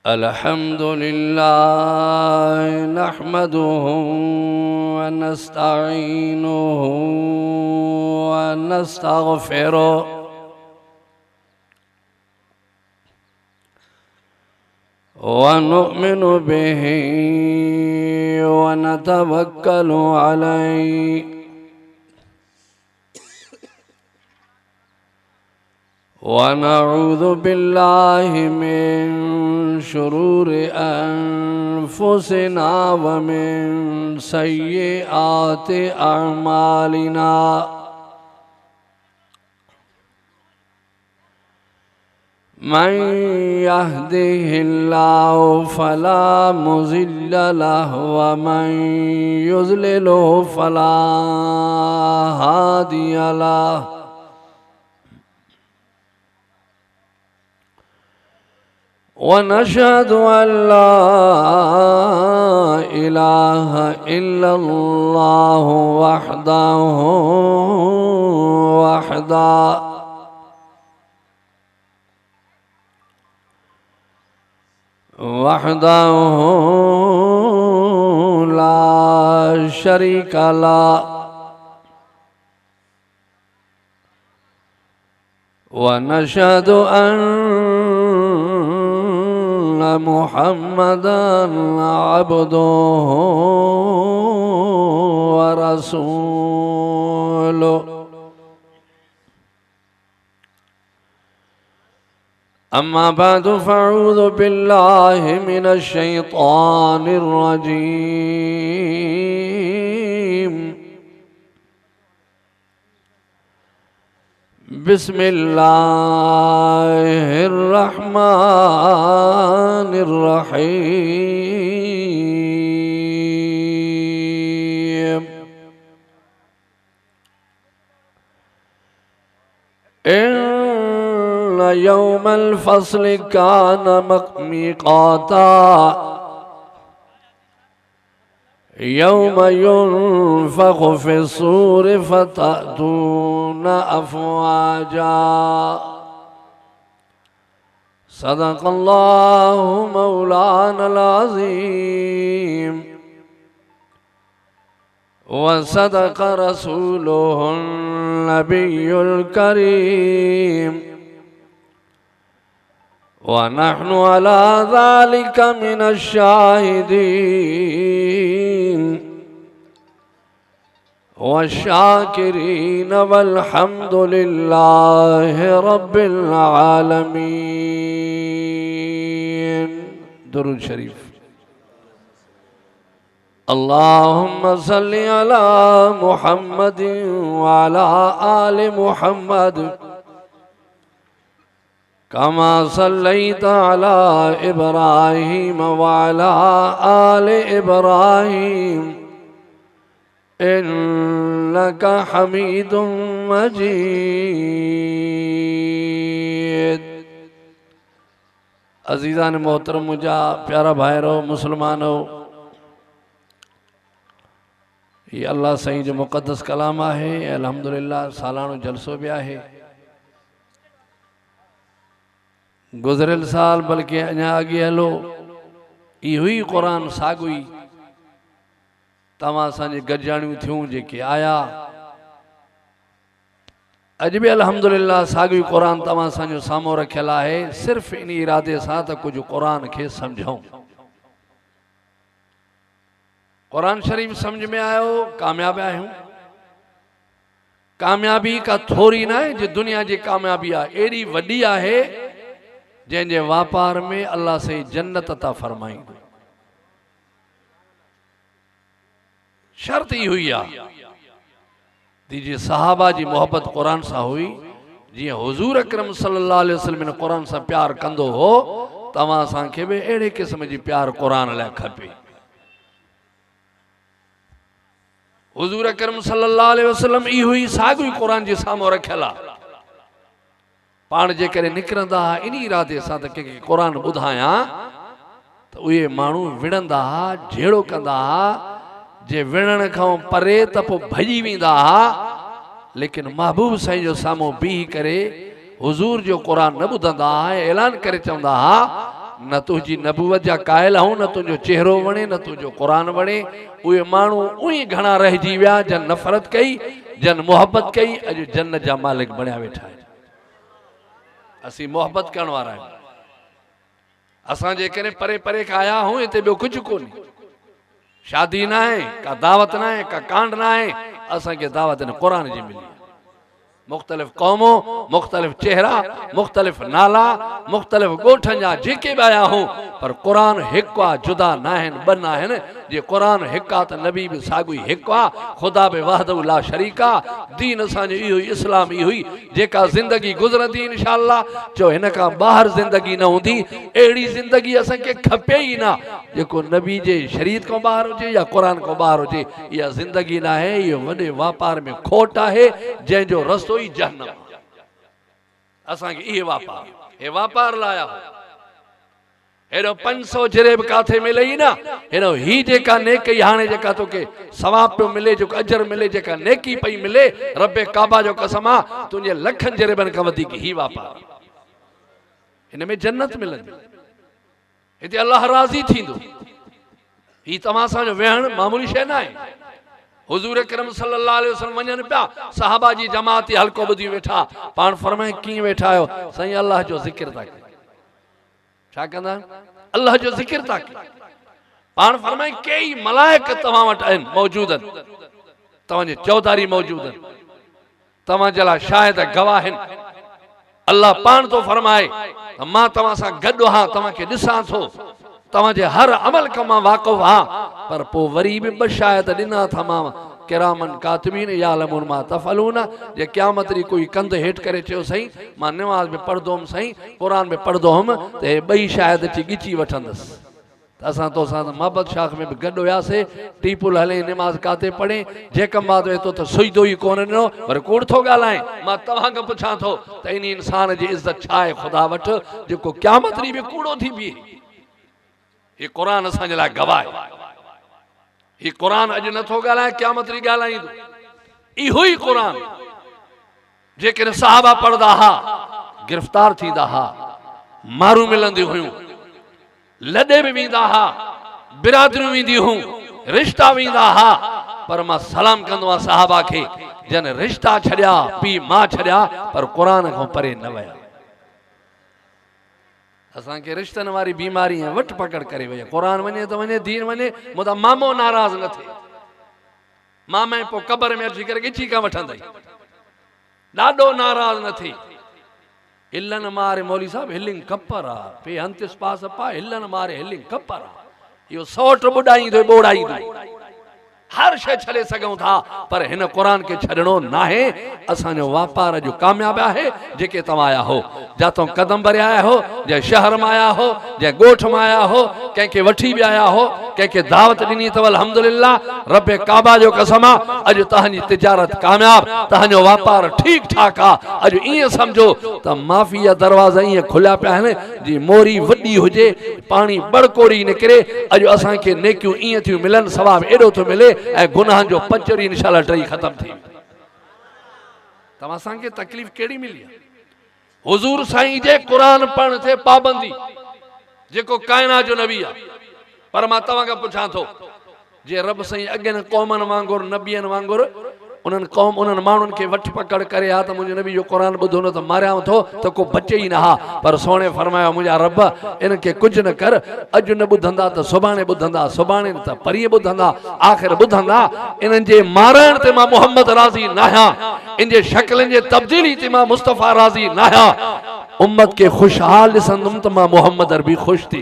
अल्हम्दुलिल्लाह नहमदुहु व नस्तईनुहु व नस्तगफिरुहु व नुअमिनु बिही व नतवक्कलु अलैहि व नऊज़ु बिल्लाहि मिन शुरूरि अनफुसिना व मिन सय्यिआति अअमालिना मन यहदिहिल्लाहु फला मुज़िल्ल लहु व मन युज़लिलहु फला हादिय लहु वनशहदु अल्ला इलाहा इल्लल्लाहु वहदहु ला शरीका लहु वनशहदु मुहम्मदन अब्दुहु व रसूलुहु अम्मा बअदु फ़अऊज़ु बिल्लाहि मिनश शैतानिर रजीम बिस्मिल्लाहिर्रहमानिर्रहीम इन्ना यौमल फ़स्ल कान मीक़ाता यौम युनफ़ख़ु फ़िस्सूर फ़तअतून अफ़वाजा सदक़ल्लाहु मौलानल अज़ीम व सदक़ रसूलुहुन नबियुल करीम व नहनु अला ज़ालिका मिनश शाहिदीन व शाकिरीन वल्हम्दुलिल्लाहि रब्बिल आलमीन। दुरूद शरीफ। अल्लाहुम्मा सल्लि अला मुहम्मदिन व अला आलि मुहम्मद कमा सल्लैता अला इब्राहीम व अला आलि इब्राहीम इन्नका हमीदुम मजीद। अज़ीज़ान मोहतरम, मुझा प्यारा भाइरो मुसलमानो, ये अल्लाह साईं जो मुक़द्दस कलाम है। अल्हम्दुलिल्लाह सालानो जलसो भी है। गुज़रियल साल बल्कि अञा अॻे हलो इहो ई क़ुरान साॻियो ई तव्हां असांजे गॾिजाणियूं थियूं जेके आया। अॼु बि अल्हम्दुलिल्लाह साॻियो क़ुरान तव्हां असांजो साम्हूं रखियल आहे, सिर्फ़ु इन इरादे सां त कुझु क़ुरान खे सम्झूं। क़ुरान शरीफ़ सम्झ में आयो, कामयाब आहियूं। कामयाबी का थोरी न आहे, जो दुनिया जी कामयाबी आहे एॾी वॾी आहे जंहिंजे वापार में अल्लाह से जन्नत अता फरमाईंदो। शर्त ही हुई आ दीजिए सहाबा जी मोहब्बत कुरान सा हुई। जी हुजूर अकरम सल्लल्लाहु अलैहि वसल्लम ने कुरान सा प्यार कंदो हो, तव्हां असांखे बि अहिड़े क़िस्म जी प्यार कुरान लाइ खपे। हुजूर अकरम सल्लल्लाहु अलैहि वसल्लम इहो ई साॻियो कुरान जे साम्हूं रखियल आहे। पाण जे करे निकिरंदा हा इन इरादे सां त कंहिंखे कुरान ॿुधायां त उहे माण्हू विढ़ंदा हा, झेड़ो कंदा हा। जे विढ़ण खां परे त पोइ भॼी वेंदा हा, लेकिन महबूब साईं जो साम्हूं बीह करे हुजूर जो कुरान न ॿुधंदा हा, ऐलान करे चवंदा हा न तुझी नबूवत जा कायल हूं, न तुझो चेहरो वणे, न तुझो कुरान वणे। उहे माण्हू उही घणा रहिजी विया जन नफ़रत कई, जन मोहब्बत कई, अॼु जन्नत जा मालिक बणिया वेठा आहिनि। असीं मोहब्बत करण वारा आहियूं। असां जेकॾहिं परे परे खां आया हूं, हिते ॿियो कुझु कोन्हे, शादी न आहे, का दावत न आहे, का कांड न आहे, असांखे दावत हिन क़ुरान जी मिली। मुख़्तलिफ़ क़ौमों, मुख़्तलिफ़ चेहरा, मुख़्तलिफ़ नाला, मुख़्तलिफ़ ॻोठनि जा जेके बि आया हूं, पर क़ुरान हिकु आहे, जुदा न आहिनि, ॿ न आहिनि। जे क़ुरान हिकु आहे त नबी बि साॻियो ई हिकु आहे, ख़ुदा बि वहदहू ला शरीक आहे। दीन असांजो इहो ई इस्लाम इहो ई, जेका ज़िंदगी गुज़रंदी इंशाअल्लाह, चओ हिन खां ॿाहिरि ज़िंदगी न हूंदी। अहिड़ी ज़िंदगी असांखे खपे ई न जेको नबी जे शरीयत खां ॿाहिरि हुजे या क़ुरान खां ॿाहिरि हुजे। इहा ज़िंदगी न आहे, इहो वॾे वापार में खोट आहे, जंहिंजो रस्तो ई जहन्नम। असांखे इहे वापार, हे वापार लाया हो। हेॾो 500 जरेब काथे मिले ई न, हेॾो ही जेका नेकी हाणे जेका तोखे सवाब पियो मिले, जेको अजर मिले, जेका नेकी पई मिले, रब्बे काबा जो कसम आहे, तुंहिंजे लखनि जरेबनि खां वधीक ही वापार। हिन में जन्नत मिलंदी, हिते अल्लाह राज़ी थींदो। ही तव्हां सां वेहण मामूली शइ न आहे। हुज़ूर अकरम सल्लल्लाहु अलैहि वसल्लम वञनि पिया, सहाबा जी जमात हल्को ॿुधी वेठा, पाण फरमाए कीअं वेठा आहियो? साईं अल्लाह जो ज़िक्र था कयो। छा कंदा? अल्लाह जो ज़िक्र था कयो। पाण फरमाए कई मलाइक तव्हां वटि आहिनि, मौजूद आहिनि, तव्हांजे चौधारी मौजूद आहिनि, तव्हांजे लाइ शायदि गवाह आहिनि। अल्लाह पाण थो फरमाए त मां तव्हां सां गॾु आहियां, तव्हांखे ॾिसां थो, तव्हांजे हर अमल खां मां वाक़ुफ़ आहियां। पर पोइ वरी बि ॿ शायद ॾिना था मां, किरामन कातिबीन यालमून मा तफ़अलून। जे क़यामत ॾींहुं कोई कंध हेठि करे चयो साईं मां नमाज़ में पढ़ंदो हुउमि, साईं क़ुरान में पढ़ंदो हुउमि, त हे ॿई शायद अची ॻिची वठंदसि। त असां तोसां मोहब्बत शाख में बि गॾु हुयासीं, टीपुल हले नमाज़ काथे पढ़े, जेकमाद वेठो त सुईदो ई कोन ॾिनो, पर कूड़ थो ॻाल्हाए। मां तव्हां खां पुछां थो त इन इंसान जी इज़त छा आहे ख़ुदा वटि, जेको क़यामत ॾींहुं बि कूड़ो थी बीहे। ये कुरान असांजे लाइ गवाह आहे। ये कुरान अॼु नथो ॻाल्हाए, क़यामत ॾींहुं ॻाल्हाईंदो। इहो ई कुरान जेकॾहिं सहाबा पढ़ंदा हा, गिरफ़्तार थींदा हा, मारूं मिलंदियूं हुयूं, लॾे बि वेंदा हा, बिरादरियूं वेंदियूं हुयूं, रिश्ता वेंदा हा। पर मां सलाम कंदो आहियां सहाबा खे, जन रिश्ता छॾिया, पीउ मां छॾिया, पर क़ुरान खां परे न विया। असांखे रिश्तनि वारी बीमारी ऐं वटि पकड़ करे वई। क़ुरान वञे त वञे, दीन वञे, मुदा मामो नाराज़ न थिए। मामे पोइ क़बर में अची करे ॻिची खां वठंदई, ॾाढो नाराज़ न थिए। हिलन मारे मौली साहब हिलिंग कपर आहे, पे हंतिस पास पा हिलन मारे हिलिंग कपर आहे। इहो सौट ॿुॾाईंदो ॿोड़ाईंदो, हर शइ छॾे सघूं था, पर हिन क़ुरान खे छॾणो न आहे। असांजो वापार जो कामयाब आहे। जेके तव्हां आया हो, जातों कदम भरे आया हो, जंहिं शहर में आया हो, जंहिं ॻोठ में आया हो, कंहिंखे वठी बि आया हो, कंहिंखे दावत ॾिनी अथव, अल्हम्दुलिल्लाह, रब्बे काबा जो कसम आहे, अॼु तव्हांजी तिजारत कामयाब, तव्हांजो वापार ठीक ठाक आहे। अॼु ईअं सम्झो त माफ़ी जा दरवाज़ा ईअं खुलिया पिया आहिनि, जी मोरी वॾी हुजे, पाणी बड़कोड़ी निकिरे। अॼु असांखे नेकियूं ईअं थियूं मिलनि, सवाब एॾो थो मिले, ऐं गुनाहनि जो पंचरी इंशाअल्लाह टई ख़त्म थी। तव्हां असांखे तकलीफ़ कहिड़ी मिली आहे? हुज़ूर साईं जे क़ुरान पढ़ण ते पाबंदी, जेको काइनात जो नबी आहे। पर मां तव्हां खां पुछां थो, जे रब साईं अॻियनि क़ौमनि वांगुरु, नबियनि वांगुरु उन्हनि माण्हुनि खे वठ पकड़ करे हा त मुंहिंजे नबी जो क़ुरान ॿुधो न त मारियां थो, त को बचे ई न हा। पर सोणे फरमायो, मुंहिंजा रब इनखे कुझु न कर, अॼु न ॿुधंदा त सुभाणे ॿुधंदा, सुभाणे त परीअं ॿुधंदा, आख़िर ॿुधंदा। इन्हनि जे मारण ते मां मोहम्मद राज़ी न आहियां, इन जे शक्लनि जे तब्दीली ते मां मुस्तफ़ा राज़ी न आहियां। उम्मत खे खुशहाल ॾिसंदुमि त मां मोहम्मद अरबी ख़ुशि थी।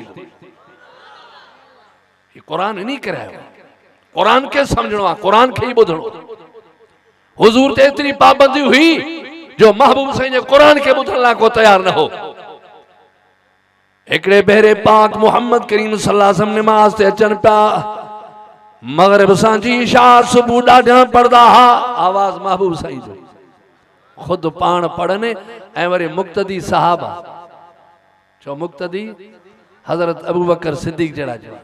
क़ुरान इन करे आयो, क़ुरान खे सम्झणो आहे, क़ुरान खे ई ॿुधणो। हुज़ूर ते एतिरी पाबंदी हुई जो महबूब साईं जे क़ुरान खे ॿुधण लाइ को तयार न हो। हिकिड़े भेरे पाक मोहम्मद करीम सल्लल्लाहु अलैहि वसल्लम नमाज़ ते अचनि पिया, मग़रिब सां जी इशा, सुबुह ॾाढा पढ़दा हा, आवाज़ महबूब साईं जो, खुद पाण पढ़नि, ऐं वरी मुक़्तदी सहाबा। चो मुक़्तदी हज़रत अबू बकर सिद्दीक़ जहिड़ा जहिड़ा।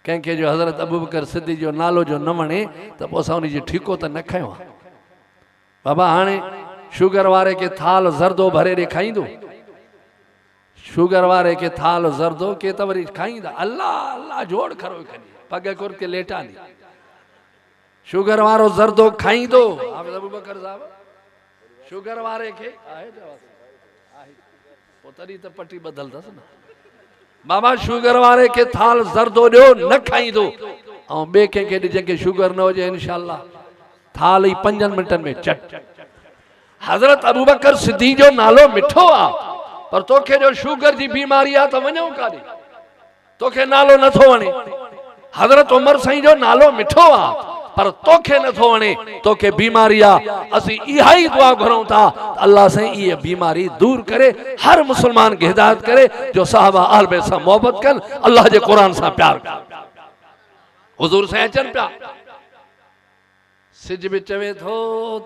कंहिंखे जो हज़रत अबू बकर सिद्दीक़ जो नालो जो न वणे त पोइ असां उनजी ठीको त न खयो आहे। बाबा हाणे शुगर वारे खे थाल ज़रदो भरे ॾेखारींदो, शुगर वारे के थाल जरदो के त वरी खाईंदा अल्लाह अल्लाह जोड़ खरो खनी पगे कुर के लेटा नहीं शुगर वारो जरदो खाईंदो हाफिज अबू बकर साहब शुगर वारे के आहे पोतरी त पट्टी बदल दस ना बाबा शुगर वारे के थाल जरदो दियो न खाईंदो और बे के जंहिंखे शुगर न हुजे इंशाअल्लाह थाल ही 5 मिनटन में चट। हजरत अबू बकर सिद्दीक़ जो नालो मिठो आ पर तोखे जो शुगर जी बीमारी आ तो वञो काॾे तोखे नालो नथो वणे। हजरत उमर साईं जो नालो मिठो आ पर तोखे नथो वणे तोखे बीमारी आ। असी इहा ही दुआ घुरूं था अल्लाह साईं ये बीमारी दूर करे हर मुसलमान के हिदायत करे जो साहबा अहल बैत सां मोहब्बत कन अल्लाह जे कुरान सां प्यार कन। हुजूर साईं अचन पिया सिज भी चवे थो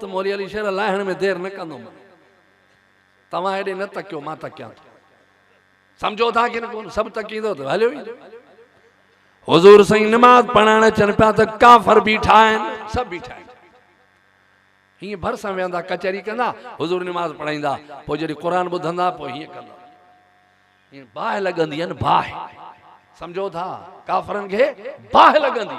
तो मौली अली शेर लाहिण में देर न कंदो तव्हां हेॾे न तकियो मां तकियां थो समझो था कि न सब तकींदो तो हलियो ई। हुजूर साईं नमाज पढ़ाइण अचनि पिया त काफ़र बीठा आहिनि सभु बीठा आहिनि हीअं भरिसां वेहंदा कचहरी कंदा हुजूर नमाज पढ़ाईंदा पोइ जॾहिं क़ुर ॿुधंदा पोइ हीअं कंदा हीअं बाहि लॻंदी आहिनि बाहि समझो था काफ़रनि खे बाहि लॻंदी।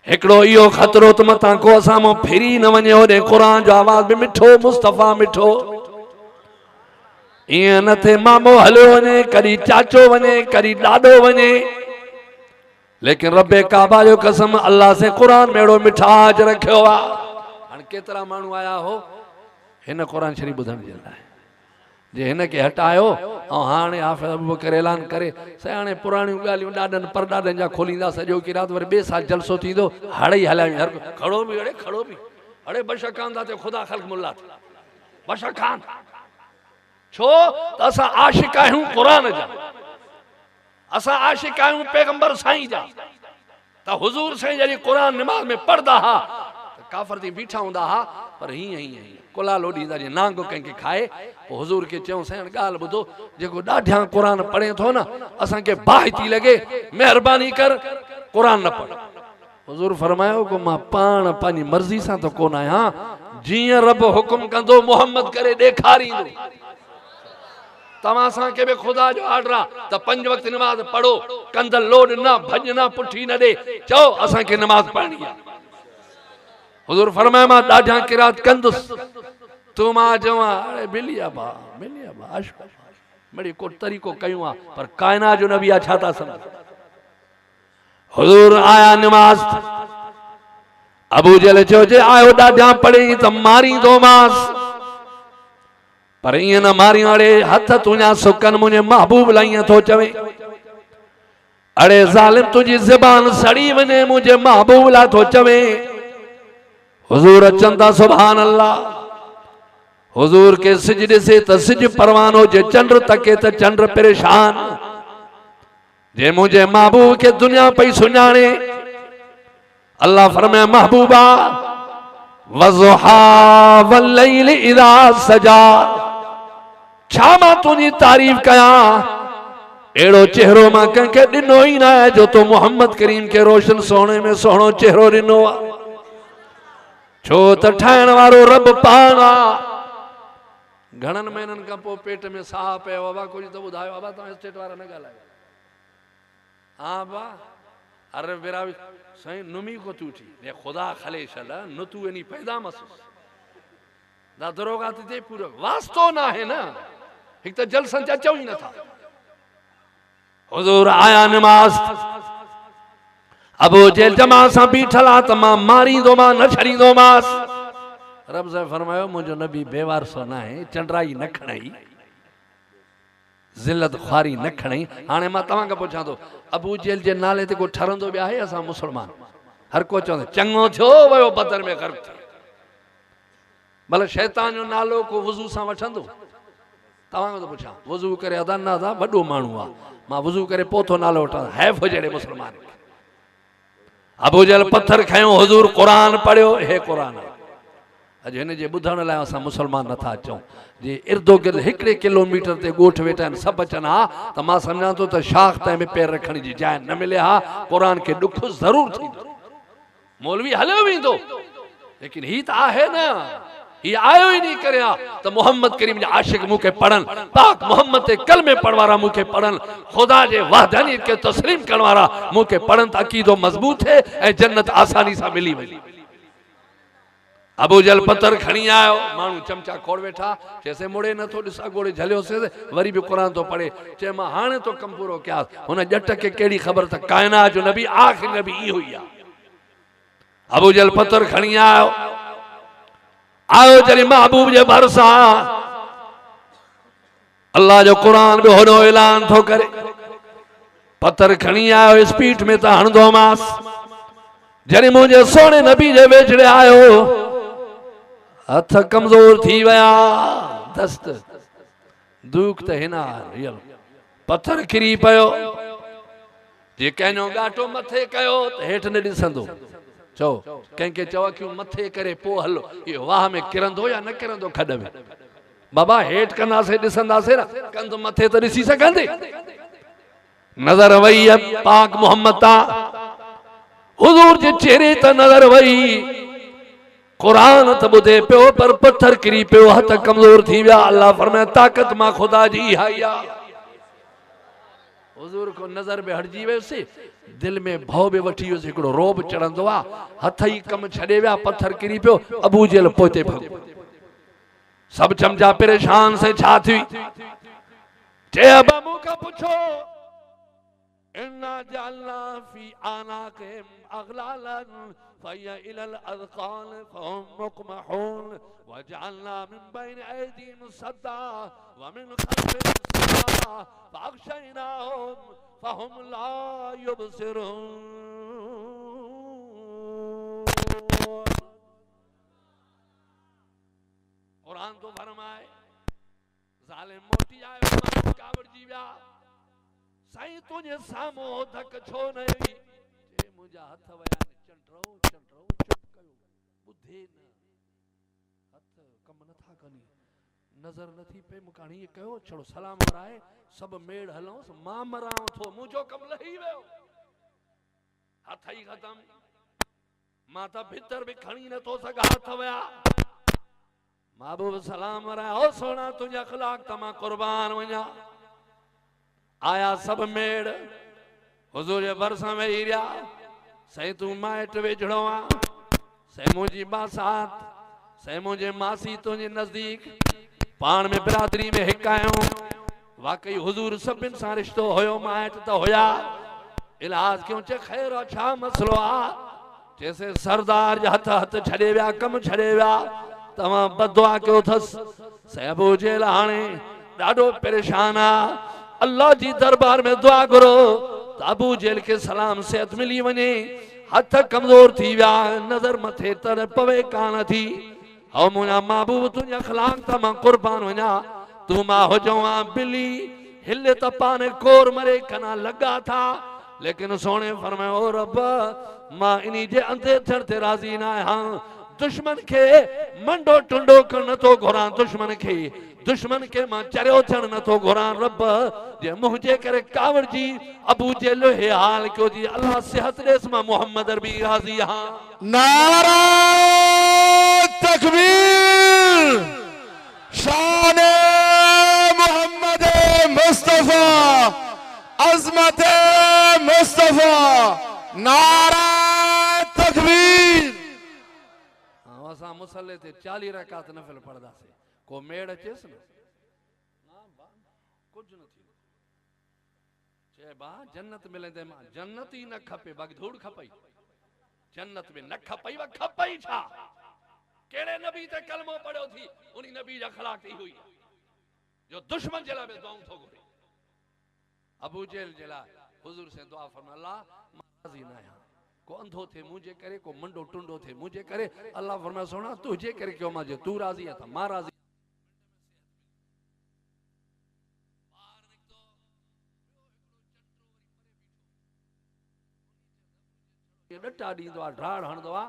हिकिड़ो इहो ख़तरो त मतां को असां मां फिरी न वञे होॾे क़ुर जो आवाज़ बि मिठो मुस्तफ़ा मिठो ईअं न थिए मामो हलियो वञे कॾहिं चाचो वञे कॾहिं ॾाॾो वञे लेकिन रब्बे काबा जो कसम अल्लाह से कुरान में अहिड़ो मिठास रखियो आहे। हाणे केतिरा माण्हू आया हो हिन क़ुर शरीफ़ ॿुधण जे लाइ जे हिन खे हटायो ऐं हाणे हाफ़िज़ अबू बकर ऐलान करे से हाणे पुराणियूं ॻाल्हियूं ॾाॾनि परॾाॾनि जा खोलींदा सॼो की राति वरी ॿिए साल जलसो थींदो हाणे ई हलायूं हर खड़ो बि अड़े खड़ो बि अड़े बशकान था ते ख़ुदा ख़ल्क़ मुल्ला बशकान छो त असां आशिक़ आहियूं क़ुर जा असां आशिक़ आहियूं पैगंबर साईं जा त हुजूर साईं जॾहिं क़ुर नमाज़ में पढ़ंदा हा त काफ़र थी बीठा हूंदा हा पर हीअं हीअं कुला लोॾींदा जीअं नांग कंहिंखे खाए पोइ हुजूर खे चयूं साईं ॻाल्हि ॿुधो जेको ॾाढियां क़ुर पढ़े थो न असांखे बाहि थी लॻे महिरबानी कर क़ुर न पढ़। हुजूर फरमायो को मां पाण पंहिंजी मर्ज़ी सां त कोन आहियां जीअं रब हुकुम कंदो मुहम्मद करे ॾेखारींदो तव्हां असांखे बि ख़ुदा जो ऑर्डर आहे त 5 वक़्त नमाज़ पढ़ो कंदल लोड न भॼ न पुठी न ॾे चओ असांखे नमाज़ पढ़णी आहे। हुजूर फरमायो मां ॾाढा किरात कंदुसि तूं मां चवां अड़े मिलिया बा मिड़ी को तरीक़ो कयूं आहे पर काइनात जो नबी आहे छा था सम्झो। हुजूर आया नमाज़ अबू जहल चयो जे आयो ॾाढा पढ़ी त मारींदोमांसि पर ईअं न मारी अड़े हथ तुंहिंजा सुकनि मुंहिंजे महबूब लाइ ईअं थो चवे अड़े ज़ालिम तुंहिंजी ज़बान सड़ी वञे मुंहिंजे महबूब लाइ थो चवे। हुजूर अचनि था सुभान अल्लाह हुजूर के सिज ॾिसे त सिज परवानो जे चंड तके त चंड परेशान जे मुंहिंजे महबूब के दुनिया पई सुञाणे अल्लाह फरमाए महबूबा वज़ुहा वल्लैल इज़ा सजा छा मां तुंहिंजी तारीफ़ कयां अहिड़ो चेहरो मां कंहिंखे ॾिनो ई न आहे जो तो मोहम्मद करीम के रोशन सोने में सुहिणो चेहरो ॾिनो आहे छो त ठाहिण वारो रब पाण आहे। घणनि महीननि खां पोइ पेट में साह पियो बाबा कुझु त ॿुधायो बाबा तव्हां स्टेट वारा न ॻाल्हायो हा बा अरे बेरा साईं नुमी को तू थी ने खुदा खले छल न तू एनी पैदा महसूस ना दरोगा ते पूरो वास्तो ना है ना एक तो जल संचा चौ ही न था। हुजूर आया नमाज अबू जहल जमा सा बीठला त मां मारींदो मां न छड़ींदो मास रब साहब फरमायो मुंहिंजो नबी बेवार सो न आहे चंडराई न खणई ज़िल्लत ख़्वारी न खणई। हाणे मां तव्हां खां पुछां थो अबू जहल जे नाले ते को ठरंदो बि आहे असां मुसलमान हर को चवंदो चङो थियो वियो बदर में ग़र्क़ थियो भले शैतान जो नालो को वज़ू सां वठंदो तव्हां खां थो पुछां वज़ू करे अदा न अदा वॾो माण्हू आहे मां वज़ू करे पोथो नालो वठां हैफ़ जहिड़े मुसलमान अबू जहल पत्थर खयो हुजूर क़ुरान पढ़ियो हे क़ुरान अॼु हिन जे ॿुधण लाइ असां मुसलमान नथा अचूं जे इर्दो गिर्द 1 किलोमीटर ते ॻोठ वेठा आहिनि सभु अचनि हा त मां सम्झां थो त शाख ताईं में पैर रखण जी जाइ न मिले हा क़ुरान खे ॾुख ज़रूरु थींदो मौलवी हलियो वेंदो लेकिन ही त आहे न ये आयो ही नहीं करया तो मोहम्मद करीम जा आशिक मुके पढ़न पाक मोहम्मद ते कलमे पढ़वारा मुके पढ़न खुदा जे वहदानियत के तस्लीम करवारा मुके पढ़न त अकीदो मजबूत है ए जन्नत आसानी सा मिली वई। अबू जहल पत्थर खणी आयो मानू चमचा खोड़ बैठा जैसे मुड़े न तो दिसा गोड़े झलियो से वरी भी कुरान तो पढ़े चे मां हाने तो कम पूरो क्या हुन जट के केड़ी खबर त कायनात जो नबी आखिरी नबी ई हुई आ। अबू जहल पत्थर खणी आयो जरी महबूब जे भरसा अल्लाह जो कुरान भी होनो ऐलान थो करे पत्थर खणी आयो स्पीड में ता हणदो मास जरी मुझे सोने नबी जे वेचड़े आयो हथ कमजोर थी वया दस्त दुख त हिना रियल पत्थर किरी पयो जे कहनो गाटो मथे कयो त हेठ न दिसंदो चो कंहिंखे चवा क्यों मथे करे पो हलो ये वाह में किरंदो या न किरंदो खड में बाबा हेठ कंदासे दिसंदासे ना कंद मथे तो दिसी सघंदे नजर वई पाक मोहम्मद ता हुजूर जे चेहरे त नजर वई कुरान त बुधे पियो पर पत्थर किरी पियो हथ कमजोर थी विया अल्लाह फरमाए ताकत मां खुदा जी हाया हुजूर को नजर में हटजी वयोसी दिल में भव बि वठी वियोसि हिकिड़ो रोब चढ़ंदो आ हथ ई कम छॾे विया पत्थर किरी पियो अबू जहल पोते भग सब चमचा परेशान से छा थी चे अबा मूंखां पुछो इन्ना जअलना फी आनाक़िहिम अग़लालन फहिय इलल अज़क़ान फहुम मुक़महून वजअलना मिन बैनि ऐदीहिम सद्दा व मिन ख़ल्फ़िहिम सद्दा फ़अग़शयनाहुम फहुम ला युबसिरून। कुरान तो फरमाए ज़ालिम मोटी आयो मां कावड़जी विया साईं तुझे सामो धक छो न हुई जे मुंहिंजा हथ वया चंडरो चुप कयो बुधे न हथ कम नथा कनी नजर नथी पे मुकाणी कयो छड़ो सलाम कराए सब मेड़ हलों मां मरां थो मुंहिंजो कम लही वियो हथ ई खत्म मां त भीतर भी खणी नथो सघां हथ वया महबूब सलाम कराए ओ सोना तुझा अखलाक तमा कुर्बान वञा आया सब मेड़ हुजूर जे भरसा में ही रहा सही तू माइट वेझड़ो आ सही मुंहिंजी बासात सही मुंहिंजे मासी तुंहिंजे नज़दीक पाण में बिरादरी में हिक आहियूं वाकई हुजूर सभिनि सां रिश्तो हुयो माइट त हुया इलाज क्यों चे खैर छा मसलो आ जैसे सरदार जा हथ छॾे विया कम छॾे विया तव्हां बदुआ कयो अथसि सही अबू जहल हाणे ॾाढो परेशान आ अल्लाह जी दरबार में दुआ करो अबू जहल के सलाम सेहत मिली वने हथ कमजोर थी विया नजर मथे तर पवे कान थी ओ मुंहिंजा महबूब तुंहिंजा अखलाक त मां कुर्बान वञा तू मां हुजो आ बिली हिले त पाने कोर मरे कना लगा था लेकिन सोने फरमायो ओ रब मां इनी जे अंधे थियण ते राज़ी न आहियां दुश्मन के मंडो टुंडो कर नथो घुरां दुश्मन के मां चरियो थियण नथो घुरां रब जे मुंहिंजे करे कावड़ जी अबू जहल हे हाल कयो जी अल्लाह सेहत ॾेस मां मोहम्मद अरबी राज़ी आहियां। नारा तकबीर शान मोहम्मद मुस्तफा अजमत मुस्तफा नारा तकबीर। असां मुसल्ले ते 40 रकात नफल पढ़दासीं को मेड़ अचेस न कुछ न थी चे बा जन्नत मिलंदे मां जन्नत ही न खपे बाकी धूड़ खपई जन्नत में न खपई व खपई छा केड़े नबी ते कलमो पढ़ो थी उनी नबी जा अखलाक ही हुई जो दुश्मन जला में दुआऊं थो घुरे अबू जहल जला हुजूर से दुआ फरमा अल्लाह राज़ी न आहियां को अंधो थे मुझे करे को मंडो टुंडो थे मुझे करे अल्लाह फरमाए सोना तुझे करे क्यों मां जे तू राजी है था मां राजी ये डटा दींदो आ ढाड़ हणदो आ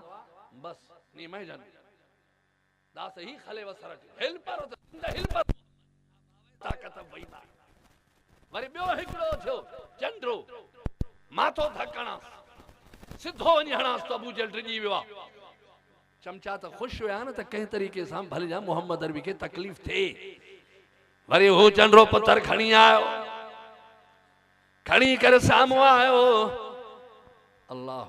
बस नी मैं जान दास ही खले वसरट हिल पर ताकत वईदा वरी बियो हिकड़ो थियो चंद्रो माथो धकणा सिद्धो वञी हणास त अबू जहल डिॼी वियो चमचा तो खुश हुआ न, तो कई तरीके से भले जा मोहम्मद अरबी के तकलीफ थे। वरी वो चंडो पत्थर खणी आयो, खणी करे साम्हूं आयो। अल्लाह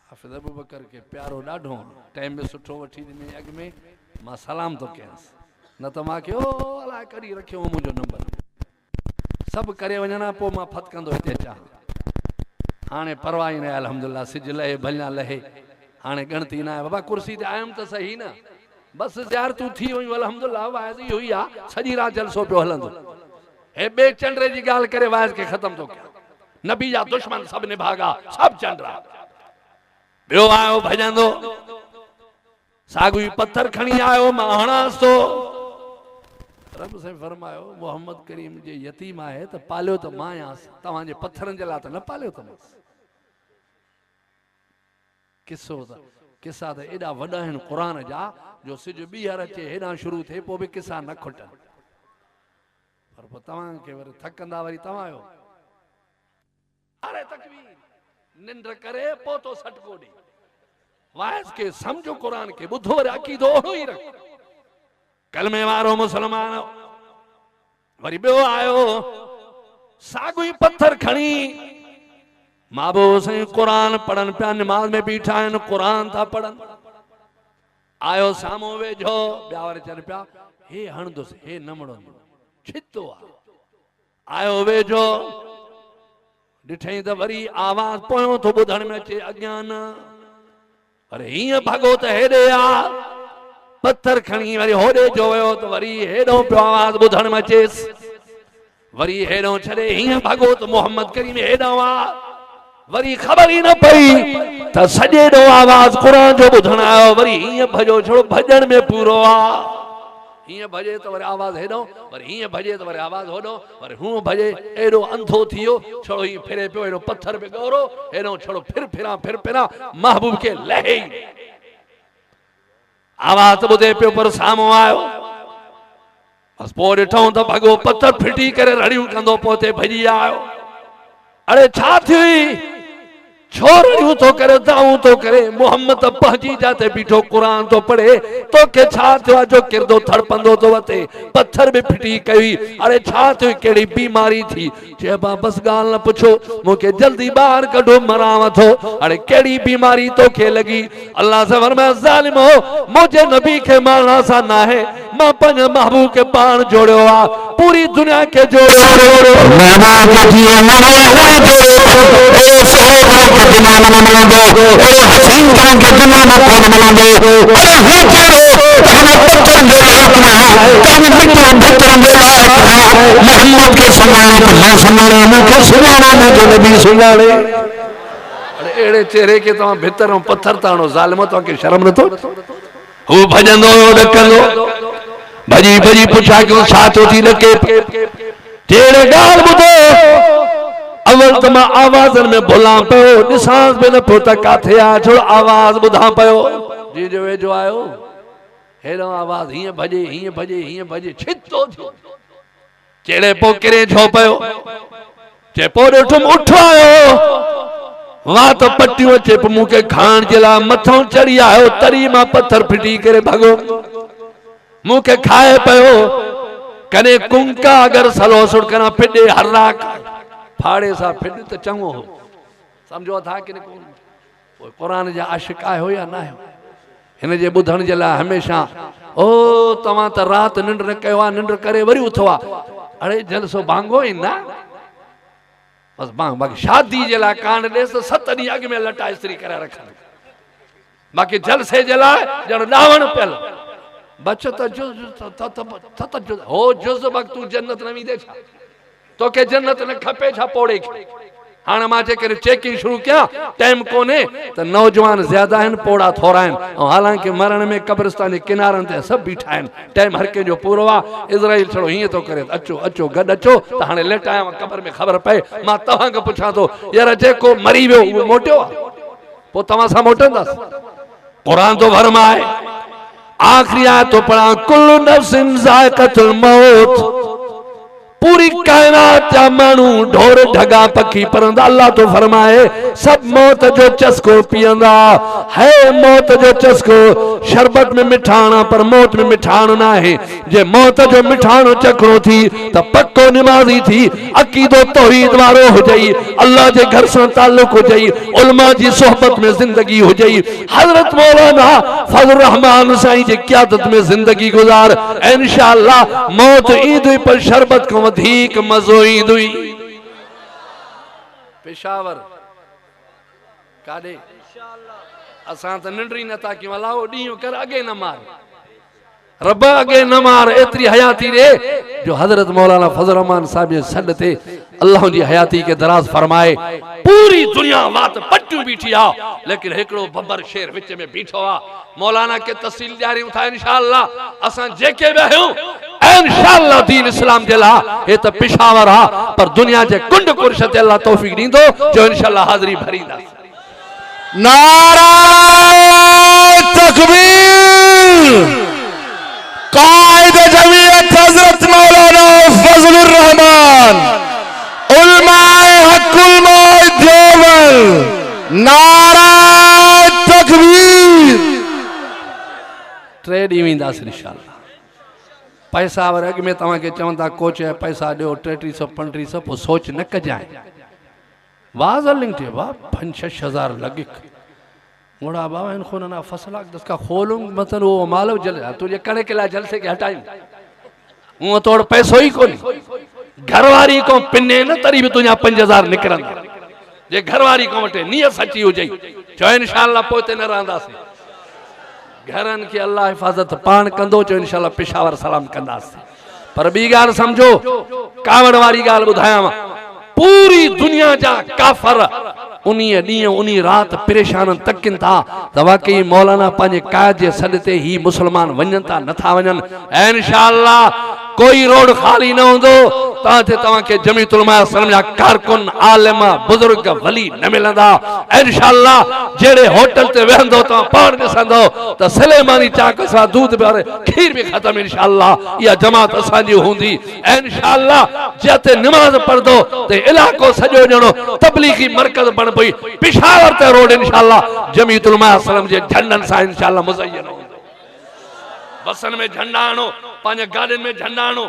हाफिज़ अबू बकर के प्यारो ॾाढो टाइम में सुठो वठी ॾिनई। अॻ में मां सलाम तो कयांसि, न त मां कयो अलाए कढी रखियो मुंहिंजो नंबर। सब करे वञा पोइ मां फतकंदो हिते अचां। हाणे परवाह ई न, अल्हम्दुलिल्लाह सिज लहे भलिया लहे, हाणे गणती न आहे। बाबा कुर्सी ते आयुमि त सही न, बस ज़ियारतूं थी वयूं अल्हम्दुलिल्लाह। वाइज़ इहो ई आहे, सॼी राति जलसो पियो हलंदो। हे ॿिए चंड्रे जी ॻाल्हि करे वाइज़ खे ख़तम थो कयां। नबी जा दुश्मन सब निभागा, सब चंड्रा। ॿियो आयो भॼंदो, साॻियो ई पत्थर खणी आयो, मां हणांसि थो। रब से फरमायो मोहम्मद करीम जे यतीम आहे त पालियो त मां आहियां, तव्हांजे पत्थरनि जे लाइ त न पालियो त। किस्सो त किस्सा त एॾा वॾा आहिनि क़ुरान जा, जो सिज ॿीहर अचे हेॾां शुरू थिए पोइ बि किस्सा न खुटनि। पर पोइ तव्हांखे वरी थकंदा वरी तव्हां आहियो। अरे तकबीर, निंड करे पोइ तो सटको ॾे। वाइज़ के सम्झो, क़ुरान खे ॿुधो, वरी अक़ीदो ओड़ो ई रखो। कलमे वारो मुसलमान वरी ॿियो आयो, साॻियो ई पत्थर खणी। माबो साईं क़ुरान पढ़नि पिया, निमाज़ में बीठा आहिनि, क़ुरान था पढ़नि। आयो साम्हूं वेझो, ॿिया वरी चवनि पिया हे हणंदुसि, हे न मड़ंदो, छितो आहे। आयो वेझो, ॾिठई त वरी आवाज़ पोयों थो ॿुधण में अचे, अॻियां न। अरे हीअं भॻो त हेॾे आ, पत्थर खणी वरी होॾे जो वियो त वरी हेॾो पियो आवाज़ ॿुधण में अचेसि। वरी हेॾो छॾे हीअं भॻो त मोहम्मद करीम हेॾो आ। वरी ख़बर ई न पई त सॼे ॾो आवाज़ क़ुरान जो ॿुधण आयो। वरी हीअं भॼो, छो भॼण में पूरो आ। हीअं भॼे त वरी आवाज़ हेॾो, वरी हीअं भॼे त वरी आवाज़ होॾो, वरी हूअं भॼे। एॾो अंधो थी वियो, छड़ो हीअं फिरे पियो, एॾो पत्थर पे ॻोरो, हेॾो छड़ो फिर फिरां महबूब खे लहे। आवाज़ ॿुधे पियो पर साम्हूं आयो। बसि पोइ ॾिठऊं त भॻो पत्थर फिटी करे रड़ियूं कंदो, पोइ भॼी आयो। अड़े छा थी, छो रड़ियूं तो करे, दाऊं तो करे? मोहम्मद पहुंची जाते बीठो क़ुरान तो पढ़े, तो के छा थियो जो किरदो थड़पंदो तो वते, पत्थर भी फिटी कई। अरे छा थियो, केड़ी बीमारी थी? चेबा बस गाल न पुछो, मुके जल्दी बाहर कढो, मराव थो। अरे केड़ी बीमारी तो के लगी? अल्लाह से फरमाया ज़ालिमो, मुझे नबी के मारना सा ना है, मां पंज महबूब के पान जोड़ो आ, पूरी दुनिया के जोड़ो। एड़े चेहरे के तव्हां भितर पत्थर ताणो, ज़ालिमो तव्हांखे शर्म नथो? हू भॼंदो ॾकंदो, भॼी भॼी पुछा क्यों छा थो थी ॾके? तेरे ॻाल्हि ॿुधो, अवल त मां आवाज़नि में भुलां पियो, ॾिसां बि न पियो त काथे आहे, छो आवाज़ ॿुधां पियो। जी जो वेझो आयो, हेॾो आवाज़ हीअं भॼे हीअं भॼे हीअं भॼे, छितो थियो। चेड़े पोइ किरे छो पियो? चे पोइ ॾिठुमि उठ आयो, वाह त पटियूं अचे पोइ मूंखे खाइण जे लाइ मथां चढ़ी आयो, तरी मां पत्थर फिटी करे भॻो, मूंखे खाए पियो। कॾहिं कुंका अगरि सलो सुड़कना फिॾे हर्राक फाड़े सां फिॾ त चङो हो, सम्झो था कि कोन? क़ुरान जा आशिक़ आहियो या न आहियो? हिन जे ॿुधण जे लाइ हमेशा ओ तव्हां त राति निंड न कयो आहे, निंड करे वरी उथो आहे। अड़े जलसो भांगो ई न, बस बाकी शादी जे लाइ कान ॾेस त 7 ॾींहं अॻु में लटा इस्त्री करे रखनि, बाक़ी जलसे जे लाइ ॼण ॾावण पियल। बचत जुज़ हो जुज़ वक़्तु तूं जन्नत न वेंदे छा? तोखे जन्नत न खपे छा पोड़े खे? हाणे मां जेकर चेकिंग शुरू कयां, टाइम कोन्हे त नौजवान ज़्यादा आहिनि, पोड़ा थोरा आहिनि, ऐं हालांकि मरण में कब्रिस्तान जे किनारनि ते सभु बीठा आहिनि, टाइम हर कंहिंजो पूरो आहे। इज़राइल छड़ो हीअं थो करे, अचो अचो गॾु अचो, त हाणे लेटायां क़बर में ख़बर पए। मां तव्हांखे पुछां थो, यार जेको मरी वियो उहो मोटियो आहे? पोइ तव्हां सां मोटंदासीं? क़ुरान तो फरमाए, आखिरी आयत तो पढ़ा, कुल्लु नफ्सिन ज़ाइक़तुल मौत, पूरी कायनात जा मानू ढोर ढगा पखी परंदा अल्लाह तो फरमाए सब मौत जो चस्को पियंदा है मौत जो चस्को शरबत में मिठाना पर मौत में मिठान ना है जे मौत जो मिठानो चखणो थी त पक्को निमाज़ी थी अकीदो तौहीद वारो हो जाई अल्लाह जे घर से ताल्लुक हो जाई उलमा जी सोहबत में जिंदगी हो जाई हजरत मौलाना फजल रहमान साईं जे क़यादत में जिंदगी गुजार इंशाअल्लाह मौत ईद पर शरबत को अधिक मज़ो ईंदुई पेशावर काडे असां त निंड्री नथा कयूं अलाहो ॾींहों कर अॻे न मार रब अॻे न मार एतिरी हयाती ॾे जो हज़रत मौलाना फजल रहमान साहिब जे सॾ ते अल्लाह जी हयाती के दराज फरमाए पूरी दुनिया वात पटियूं बीठी आ लेकिन हिकिड़ो बब्बर शेर विच में बीठो आ मौलाना के तफसील ॾियारियूं था इंशाअल्लाह असां जेके बि आहियूं इंशाअल्लाह दीन इस्लाम जे ला हे त पेशावर आ पर दुनिया जे कुंड कुर्श ते अल्लाह तौफीक ॾींदो जो इंशाअल्लाह हाज़री भरींदा नारा तकबीर कायद जमीयत हजरत मौलाना फजलुर रहमान उलमाए हकुल मौत देवबंद नारा तकबीर ट्रेड ईंदासीं इंशाअल्लाह पैसा वर अॻ में तव्हांखे चवंदा कोच पैसा ॾियो 3300 3500 पोइ सोच न कजांइ वाज़ लिंक थे बा 5-6 हज़ार लगे मोड़ा बाबा इन खोना ना फसला दसका खोलूं मतलब वो मालव जल तुझे कणे के ला जल से के हटाई वो तोड़ पैसो ही कोनी घरवारी को पिने न तरी भी तुझा 5000 निकरन जे घरवारी को वटे नियत सच्ची हो जाई जो इंशाअल्लाह पोते न रहंदासी घरन के अल्लाह हिफाजत पान कंदो जो इंशाअल्लाह पेशावर सलाम कंदास पर बी गाल समझो कावड़ वारी गाल बुधाया पूरी दुनिया जा काफर उन्हीं ॾींहुं उन्हीं रात परेशान तकिन था त वाकई मौलाना पंहिंजे कायद जे सॾ ते ही मुसलमान वञनि था नथा वञनि इंशाअल्लाह कोई रोड खाली न हूंदो ताते तव्हांखे जमीयत उलमा इस्लाम जा कारकुन आलिम बुजुर्ग वली न मिलंदा इंशाअल्लाह जहिड़े होटल ते वेहंदो तव्हां पाण ॾिसंदो त सलेमानी चाक सां दूध बि खीर बि ख़तम इंशाअल्लाह इहा जमात असांजी हूंदी इंशाअल्लाह जिते निमाज़ पढ़ंदो ते इलाइक़ो सॼो ॼणो तबलीगी मरकज़ बण पई पेशावर ते रोड इंशाअल्लाह जमीयत उलमा इस्लाम जे झंडनि सां इंशाअल्लाह मुज़य्यन हूंदो बसन में झंडा आणो पंहिंजे गाॾियुनि में झंडा आणो